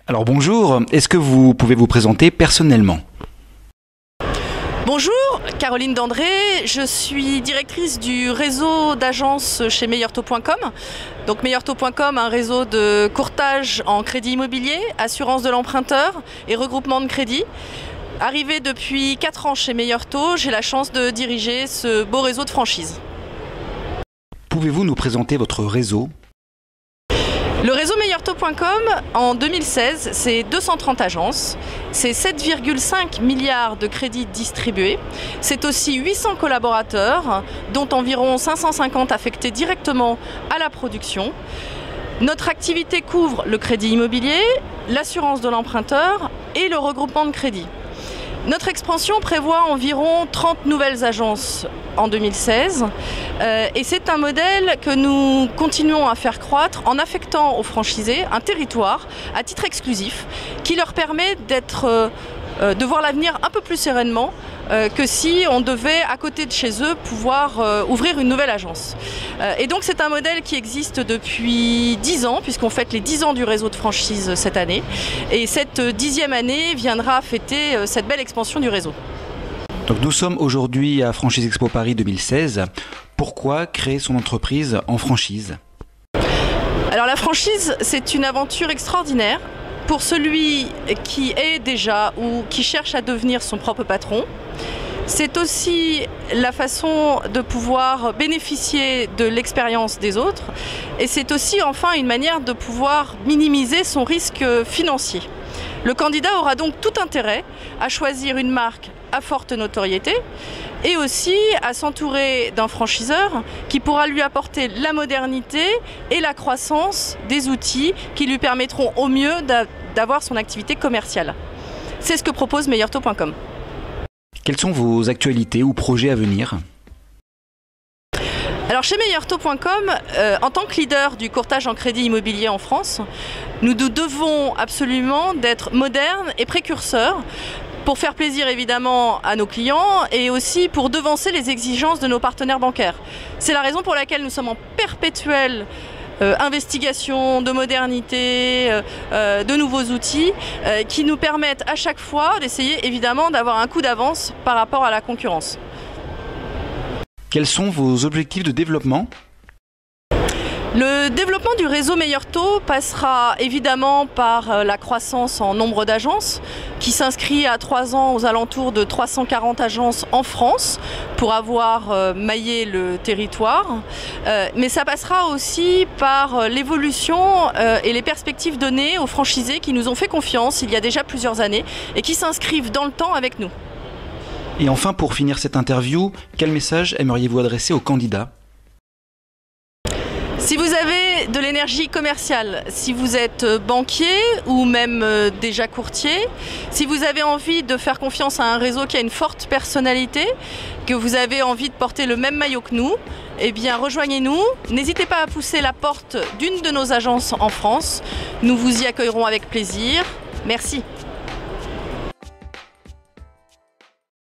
Alors bonjour, est-ce que vous pouvez vous présenter personnellement? Bonjour, Caroline Dandré, je suis directrice du réseau d'agences chez meilleurtaux.com. Donc meilleurtaux.com, un réseau de courtage en crédit immobilier, assurance de l'emprunteur et regroupement de crédit. Arrivée depuis 4 ans chez Meilleurtaux, j'ai la chance de diriger ce beau réseau de franchise. Pouvez-vous nous présenter votre réseau? Le réseau meilleurtaux.com, en 2016, c'est 230 agences, c'est 7,5 milliards de crédits distribués, c'est aussi 800 collaborateurs, dont environ 550 affectés directement à la production. Notre activité couvre le crédit immobilier, l'assurance de l'emprunteur et le regroupement de crédit. Notre expansion prévoit environ 30 nouvelles agences en 2016 et c'est un modèle que nous continuons à faire croître en affectant aux franchisés un territoire à titre exclusif qui leur permet de voir l'avenir un peu plus sereinement que si on devait à côté de chez eux pouvoir ouvrir une nouvelle agence. Et donc c'est un modèle qui existe depuis 10 ans puisqu'on fête les 10 ans du réseau de franchise cette année et cette 10e année viendra fêter cette belle expansion du réseau. Donc nous sommes aujourd'hui à Franchise Expo Paris 2016. Pourquoi créer son entreprise en franchise? Alors la franchise, c'est une aventure extraordinaire pour celui qui est déjà ou qui cherche à devenir son propre patron. C'est aussi la façon de pouvoir bénéficier de l'expérience des autres et c'est aussi enfin une manière de pouvoir minimiser son risque financier. Le candidat aura donc tout intérêt à choisir une marque à forte notoriété et aussi à s'entourer d'un franchiseur qui pourra lui apporter la modernité et la croissance des outils qui lui permettront au mieux d'avoir son activité commerciale. C'est ce que propose meilleurtaux.com. Quelles sont vos actualités ou projets à venir? Alors chez meilleurtaux.com, en tant que leader du courtage en crédit immobilier en France, nous devons absolument d'être modernes et précurseurs pour faire plaisir évidemment à nos clients et aussi pour devancer les exigences de nos partenaires bancaires. C'est la raison pour laquelle nous sommes en perpétuelle investigation de modernité, de nouveaux outils qui nous permettent à chaque fois d'essayer évidemment d'avoir un coup d'avance par rapport à la concurrence. Quels sont vos objectifs de développement? Le développement du réseau Meilleurtaux passera évidemment par la croissance en nombre d'agences qui s'inscrit à 3 ans aux alentours de 340 agences en France pour avoir maillé le territoire. Mais ça passera aussi par l'évolution et les perspectives données aux franchisés qui nous ont fait confiance il y a déjà plusieurs années et qui s'inscrivent dans le temps avec nous. Et enfin, pour finir cette interview, quel message aimeriez-vous adresser aux candidats? Si vous avez de l'énergie commerciale, si vous êtes banquier ou même déjà courtier, si vous avez envie de faire confiance à un réseau qui a une forte personnalité, que vous avez envie de porter le même maillot que nous, eh bien rejoignez-nous. N'hésitez pas à pousser la porte d'une de nos agences en France. Nous vous y accueillerons avec plaisir. Merci.